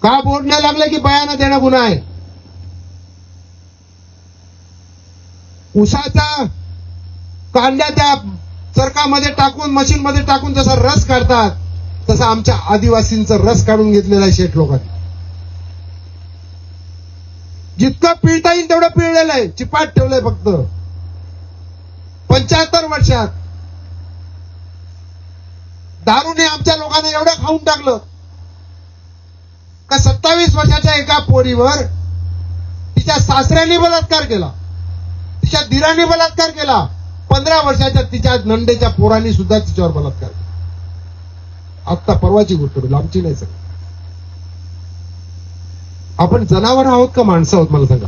का बोर्ड नाही लागले की बयाना देणं गुन्हा आहे? उसाचा कांड्या त्या चरकामध्ये टाकून, मशीन मध्ये टाकून जसा रस काढतात, तसा आमच्या आदिवासींचा रस काढून घेतलेला आहे शेठ लोकांनी. जितकं पिळता येईल तेवढं पिळलेलं आहे, चिपाट ठेवलंय फक्त. 75 वर्षात दारूने आमच्या लोकांना एवढं खाऊन टाकलं का 27 वर्षाच्या एका पोरीवर तिच्या सासऱ्याने बलात्कार केला, तिच्या दिराने बलात्कार केला. 15 वर्षाच्या तिच्या नंदेच्या पोरांनी सुद्धा तिच्यावर बलात्कार केला. आत्ता परवाची गोष्ट, लांबची नाही सगळं. आपण जनावर आहोत का माणसं आहोत? मला सांगा,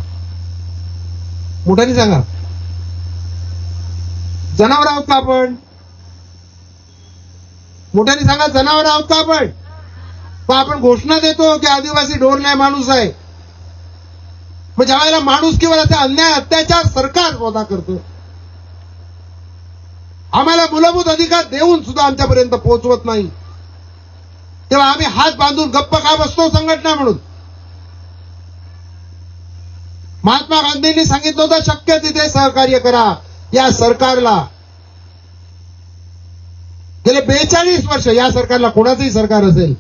मोठ्याने सांगा. जनावर आहोत का आपण? मोठ्याने सांगा, जनावर आहोत का आपण? मग आपण घोषणा देतो की आदिवासी ढोर नाही माणूस आहे. मग ज्या वेळेला माणूस किंवा त्याचा अन्याय अत्याचार सरकार स्वतः करतं, आम्हाला मूलभूत अधिकार देऊन सुद्धा आमच्यापर्यंत पोहोचवत नाही, तेव्हा आम्ही हात बांधून गप्प का बसतो संघटना म्हणून? महात्मा गांधींनी सांगितलं होतं शक्य तिथे सहकार्य करा या सरकारला. गेले 42 वर्ष या सरकारला, कोणाचंही सरकार असेल,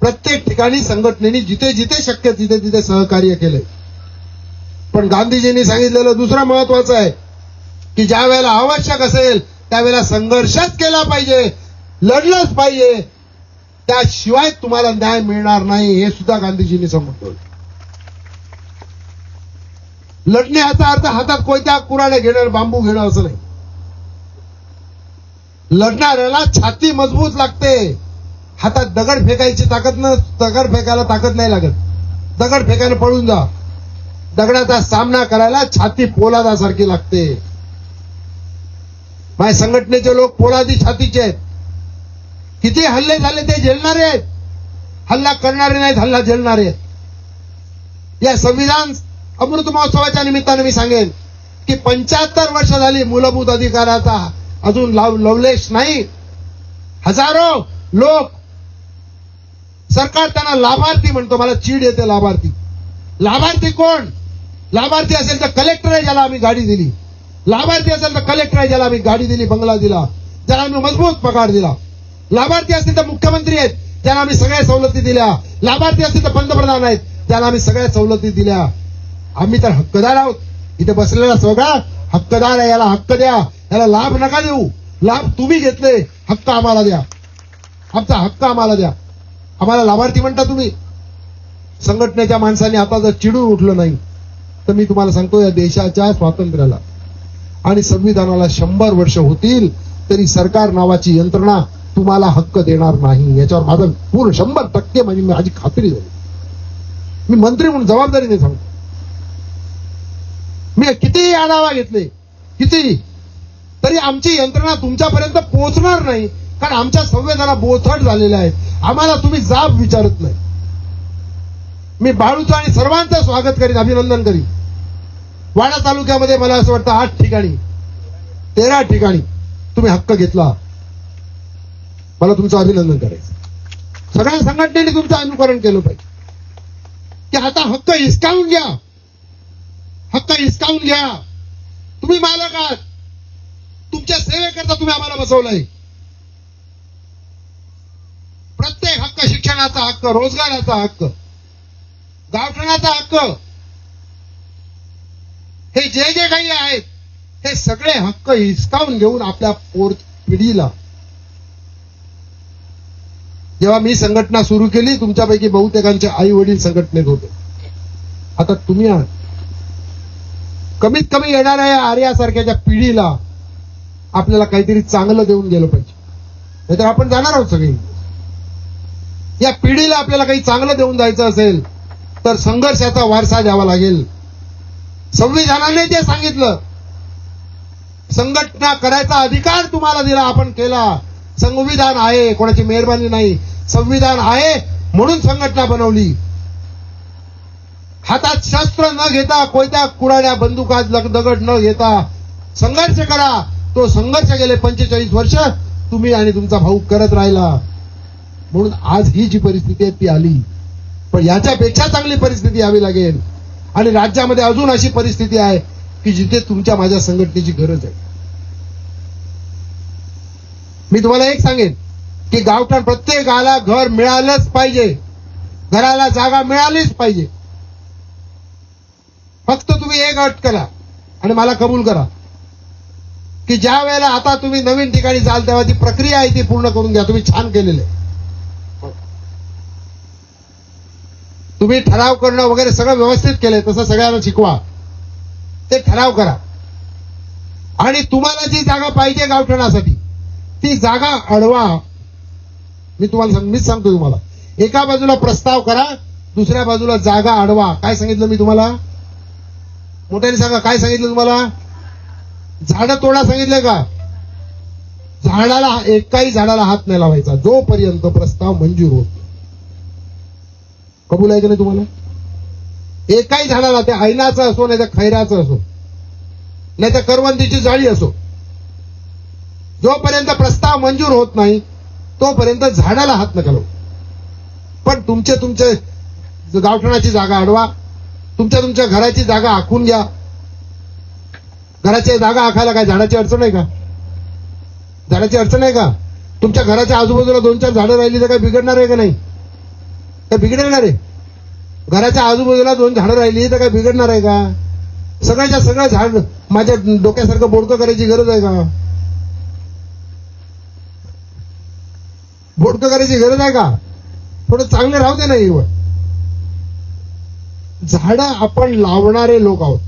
प्रत्येक ठिकाणी संघटनेने जिथे जिथे शक्य तिथे तिथे सहकार्य केले. पण गांधीजींनी सांगितलेलं दुसरं महत्वाचं आहे की ज्या वेळेला आवश्यक असेल त्यावेळेला संघर्षच केला पाहिजे, लढलंच पाहिजे, त्याशिवाय तुम्हाला न्याय मिळणार नाही, हे सुद्धा गांधीजींनी समजलं. लढणे याचा अर्थ हातात कोयत्या कुऱ्हाड्या घेणं, बांबू घेणं असं नाही. लढणाऱ्याला छाती मजबूत लागते. हातात दगड फेकायची ताकद दगड फेकायला ताकद नाही लागत. दगड फेकायला पळून जा. दगडाचा सामना करायला छाती पोलादासारखी लागते. माझ्या संघटनेचे लोक पोलादी छातीचे आहेत. किती हल्ले झाले ते झेलणारे आहेत. हल्ला करणारे नाहीत, हल्ला झेलणारे आहेत. या संविधान अमृत महोत्सवाच्या निमित्ताने मी सांगेन की 75 वर्ष झाली मूलभूत अधिकाराचा अजून लवलेश नाही. हजारो लोक, सरकार त्यांना लाभार्थी म्हणतो. मला चीड येते लाभार्थी. लाभार्थी कोण? लाभार्थी असेल तर कलेक्टर आहे ज्याला आम्ही गाडी दिली. लाभार्थी असेल तर कलेक्टर आहे ज्याला आम्ही गाडी दिली, बंगला दिला, ज्याला आम्ही मजबूत पगार दिला. लाभार्थी असतील तर मुख्यमंत्री आहेत ज्यांना आम्ही सगळ्या सवलती दिल्या. लाभार्थी असतील तर पंतप्रधान आहेत ज्यांना आम्ही सगळ्या सवलती दिल्या. आम्ही तर हक्कदार आहोत. इथे बसलेला सगळा हक्कदार आहे. याला हक्क द्या, याला लाभ नका देऊ. लाभ तुम्ही घेतले, हक्क आम्हाला द्या. आमचा हक्क आम्हाला द्या. आम्हाला लाभार्थी म्हणता तुम्ही. संघटनेच्या माणसांनी आता जर चिडून उठलं नाही तर मी तुम्हाला सांगतो, या देशाच्या स्वातंत्र्याला आणि संविधानाला 100 वर्ष होतील तरी सरकार नावाची यंत्रणा तुम्हाला हक्क देणार नाही. याच्यावर माझं पूर्ण 100% माझी खात्री झाली. मी मंत्री म्हणून जबाबदारीने सांगतो. मी कितीही आढावा घेतले, किती, तरी आमची यंत्रणा तुमच्यापर्यंत पोहोचणार नाही, कारण आमच्या संवेदना बोथट झालेल्या आहेत. आम्हाला तुम्ही जाब विचारत नाही. मी बाळूचं आणि सर्वांचं स्वागत करीन, अभिनंदन करीन. वाडा तालुक्यामध्ये मला असं वाटतं 8 ठिकाणी 13 ठिकाणी तुम्ही हक्क घेतला. मला तुमचं अभिनंदन करायचं. सगळ्या संघटनेने तुमचं अनुकरण केलं पाहिजे की आता हक्क हिसकावून घ्या. हक्क हिसकावून घ्या. तुम्ही मालक आहात. तुमच्या सेवेकरता तुम्ही आम्हाला बसवलंय. प्रत्येक हक्क, शिक्षणाचा हक्क, रोजगाराचा हक्क, गावठणाचा हक्क, हे जे जे काही आहेत हे सगळे हक्क हिसकावून घेऊन आपल्या पिढीला. जेव्हा मी संघटना सुरू केली तुमच्यापैकी बहुतेकांचे आई वडील संघटनेत होते. आता तुम्ही आहात. कमीत कमी येणाऱ्या या आर्यासारख्याच्या पिढीला आपल्याला काहीतरी चांगलं देऊन गेलं पाहिजे. नाहीतर आपण जाणार आहोत सगळे. या पिढीला आपल्याला काही चांगलं देऊन जायचं असेल तर संघर्षाचा वारसा द्यावा लागेल. संविधानाने जे सांगितलं, संघटना करायचा अधिकार तुम्हाला दिला, आपण केला. संविधान आहे, कोणाची मेहरबानी नाही. संविधान आहे म्हणून संघटना बनवली. हातात शस्त्र न घेता, कोयत्या कुऱ्हाड्या बंदुका दगड न घेता संघर्ष करा. तो संघर्ष गेले 45 वर्ष तुम्ही आणि तुमचा भाऊ करत राहिला. म्हणून आज ही जी परिस्थिती आहे ती आली. पण याच्यापेक्षा चांगली परिस्थिती यावी लागेल. आणि राज्यामध्ये अजून अशी परिस्थिती आहे की जिथे तुमच्या माझ्या संघटनेची गरज आहे. मी तुम्हाला एक सांगेन की गावठाण प्रत्येकाला घर मिळालंच पाहिजे. घराला जागा मिळालीच पाहिजे. फक्त तुम्ही एक अट करा आणि मला कबूल करा की ज्या वेळेला आता तुम्ही नवीन ठिकाणी जाल तेव्हा ती प्रक्रिया आहे ती पूर्ण करून घ्या. तुम्ही छान केलेले. तुम्ही ठराव करणं वगैरे सगळं व्यवस्थित केलंय, तसं सगळ्यांना शिकवा. ते ठराव करा आणि तुम्हाला जी जागा पाहिजे गावठणासाठी ती जागा अडवा. मीच सांगतो तुम्हाला. एका बाजूला प्रस्ताव करा, दुसऱ्या बाजूला जागा अडवा. काय सांगितलं मी तुम्हाला? मोठ्याने सांगा. काय सांगितलं तुम्हाला? झाडं तोडा सांगितलंय का? झाडाला, एकाही झाडाला हात नाही लावायचा जोपर्यंत प्रस्ताव मंजूर होत. कबूल आहे की नाही तुम्हाला? एकाही झाडाला, ते ऐनाचं असो नाही तर खैराचं असो नाही तर करवंदीची जाळी असो, जोपर्यंत प्रस्ताव मंजूर होत नाही तोपर्यंत झाडाला हात नका लावू. पण तुमचे गावठणाची जागा अडवा. तुमच्या घराची जागा आखून घ्या. घराची जागा आखायला काय झाडाची अडचण आहे का? झाडाची अडचण आहे का? तुमच्या घराच्या आजूबाजूला 2-4 झाडं राहिली तर काय बिघडणार आहे का नाही? काय बिघडणार आहे? घराच्या आजूबाजूला 2 झाडं राहिली तर काय बिघडणार आहे का? सगळ्याच्या सगळं झाड माझ्या डोक्यासारखं बोडकं करायची गरज आहे का? बोडकं करायची गरज आहे का? थोडं चांगलं राहू दे नाही. झाडं आपण लावणारे लोक आहोत.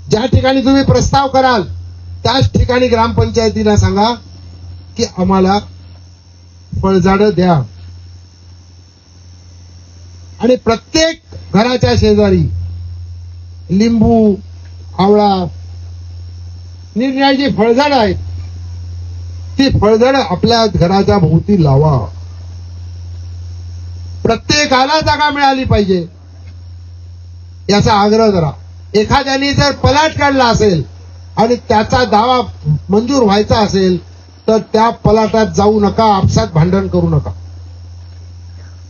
ज्या ठिकाणी तुम्ही प्रस्ताव कराल त्याच ठिकाणी ग्रामपंचायतीला सांगा की आम्हाला फळझाडं द्या. आणि प्रत्येक घराच्या शेजारी लिंबू, आवळा, निरनिराळी जी फळझाडं आहेत ती फळझाडं आपल्या घराच्या भोवती लावा. प्रत्येकाला जागा मिळाली पाहिजे याचा आग्रह करा. एखाद्याने जर पलाट काढला असेल आणि त्याचा दावा मंजूर व्हायचा असेल तर त्या पलाटात जाऊ नका. आपसात भांडण करू नका.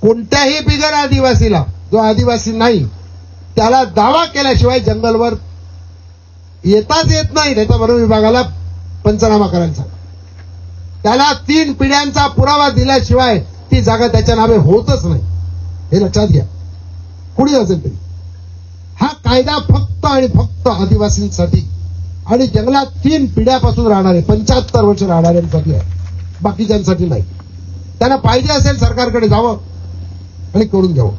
कोणत्याही बिगर आदिवासीला, जो आदिवासी नाही त्याला दावा केल्याशिवाय जंगलवर येताच येत नाही. त्याच्या वन विभागाला पंचनामा करायला सांगा. त्याला 3 पिढ्यांचा पुरावा दिल्याशिवाय ती जागा त्याच्या नावे होतच नाही. हे लक्षात घ्या. कुणी असेल तरी हा कायदा फक्त आणि फक्त आदिवासींसाठी आणि जंगलात 3 पिढ्यापासून राहणारे 75 वर्ष राहणाऱ्यांसाठी आहे. बाकीच्यांसाठी नाही. त्यांना पाहिजे असेल सरकारकडे जावं आणि करून घ्यावं.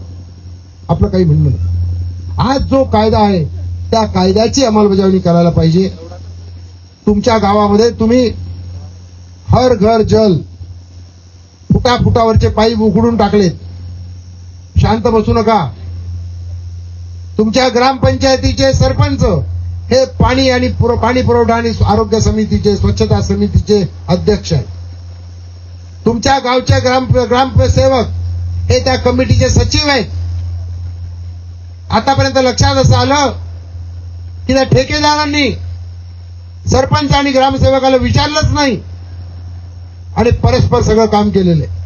आपलं काही म्हणणं नाही. आज जो कायदा आहे त्या कायद्याची अंमलबजावणी करायला पाहिजे. तुमच्या गावामध्ये तुम्ही हर घर जल फुटाफुटावरचे पाईप उघडून टाकलेत. शांत बसू नका. तुमच्या ग्रामपंचायतीचे सरपंच हे पाणी पुरवठा आणि आरोग्य समितीचे, स्वच्छता समितीचे अध्यक्ष आहेत. तुमच्या गावचे ग्रामसेवक हे त्या कमिटीचे सचिव आहेत. आतापर्यंत लक्षात असं आलं की त्या ठेकेदारांनी सरपंच आणि ग्रामसेवकाला विचारलंच नाही आणि परस्पर सगळं काम केलेलं आहे.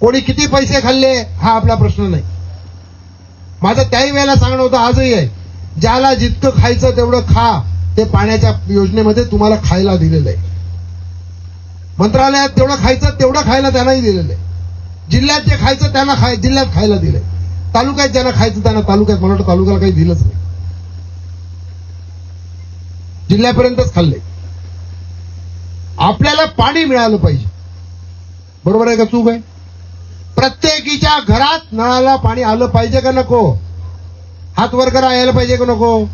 कोणी किती पैसे खाल्ले हा आपला प्रश्न नाही. माझं त्याही वेळेला सांगणं होतं, आजही आहे, ज्याला जितकं खायचं तेवढं खा, ते पाण्याच्या योजनेमध्ये तुम्हाला खायला दिलेलं आहे. मंत्रालयात तेवढं खायला त्यांनाही दिलेलं आहे. जिल्ह्यात जे खायचं त्यांना जिल्ह्यात खायला दिलंय. तालुक्यात ज्यांना खायचं त्यांना तालुक्यात, मला वाटतं तालुक्याला काही दिलंच नाही, जिल्ह्यापर्यंतच खाल्ले. आपल्याला पाणी मिळालं पाहिजे, बरोबर आहे का चूक आहे? प्रत्येकीच्या घरात नळाला पाणी आलं पाहिजे का नको? हात वर करा, यायला पाहिजे का नको?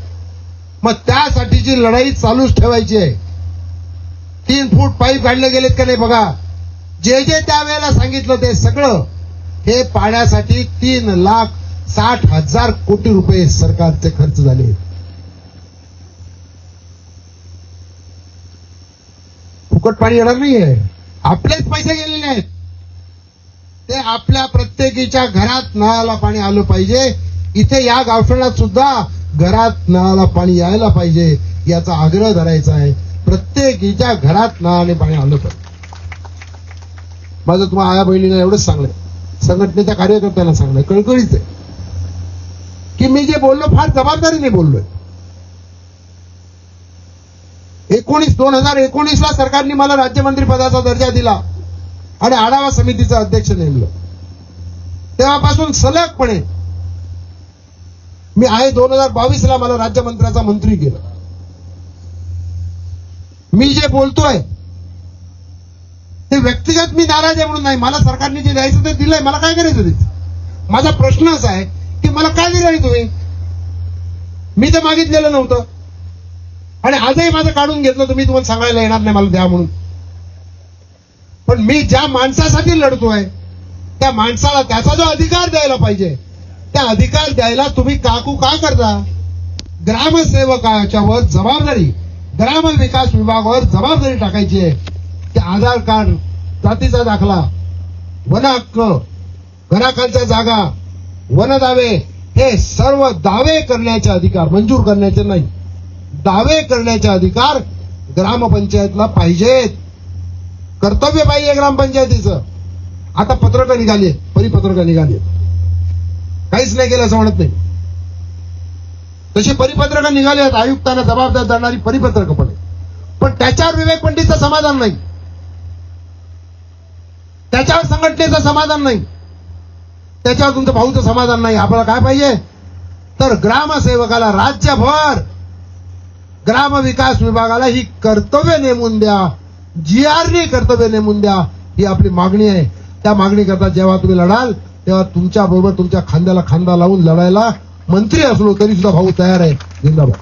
मग त्यासाठीची लढाई चालूच ठेवायची आहे. 3 फूट पाईप काढले गेलेत का नाही बघा. जे जे त्यावेळेला सांगितलं ते सगळं, हे पाण्यासाठी 3,60,000 कोटी रुपये सरकारचे खर्च झाले. फुकट पाणी येणार नाहीये, आपलेच पैसे गेलेले आहेत. ते आपल्या प्रत्येकीच्या घरात नळाला पाणी आलं पाहिजे. इथे या गावठणात सुद्धा घरात नळाला पाणी यायला पाहिजे, याचा आग्रह धरायचा आहे. प्रत्येकीच्या घरात नळाने पाणी आलं पाहिजे. माझं तुम्हाला आया बहिणीला एवढंच सांगलंय, संघटनेच्या कार्यकर्त्यांना सांगलंय, कळकळीच आहे की मी जे बोललो फार जबाबदारीने बोललोय. 2019ला सरकारने मला राज्यमंत्री पदाचा दर्जा दिला आणि आढावा समितीचं अध्यक्ष नेमलं. तेव्हापासून सलगपणे मी आहे 2022ला मला राज्यमंत्र्याचा मंत्री केलं. मी जे बोलतोय ते व्यक्तिगत मी नाराज आहे म्हणून नाही, मला सरकारने जे द्यायचं ते दिलंय, मला काय करायचं ते. माझा प्रश्न असा आहे की मला काय दिलं नाही तुम्ही? मी तर मागितलेलं नव्हतं आणि आजही माझं काढून घेतलं, तुम्ही तुम्हाला सांगायला येणार नाही मला द्या म्हणून. पण मी ज्या माणसासाठी लढतोय त्या माणसाला त्याचा जो अधिकार द्यायला पाहिजे, त्या अधिकार द्यायला तुम्ही काकू काय करता? ग्रामसेवकाच्या वर जबाबदारी, ग्राम विकास विभागावर जबाबदारी टाकायची आहे. ते आधार कार्ड, जातीचा दाखला, वन हक्क, घराखालच्या जागा, वन दावे, हे सर्व दावे करण्याचे अधिकार, मंजूर करण्याचे नाही, दावे करण्याचे अधिकार ग्रामपंचायतला पाहिजेत. कर्तव्य पाहिजे ग्रामपंचायतीचं. आता पत्रकं निघाली, परिपत्रकं निघाली, काहीच नाही केलं असं म्हणत नाही. तशी परिपत्रकं निघाली आहेत, आयुक्तांना जबाबदार धरणारी परिपत्रकं पण त्याच्यावर विवेक पंडितचं समाधान नाही, त्याच्यावर संघटनेचं समाधान नाही, त्याच्यावर तुमच्या भाऊचं समाधान नाही. आपल्याला काय पाहिजे तर ग्रामसेवकाला राज्यभर ग्राम विकास विभागाला ही कर्तव्य नेमून द्या, GRने कर्तव्य नेमून द्या, ही आपली मागणी आहे. त्या मागणीकरता जेव्हा तुम्ही लढाल तेव्हा तुमच्या बरोबर तुमच्या खांद्याला खांदा लावून लढायला मंत्री असलो तरी सुद्धा भाऊ तयार आहे. जिंदाबाद.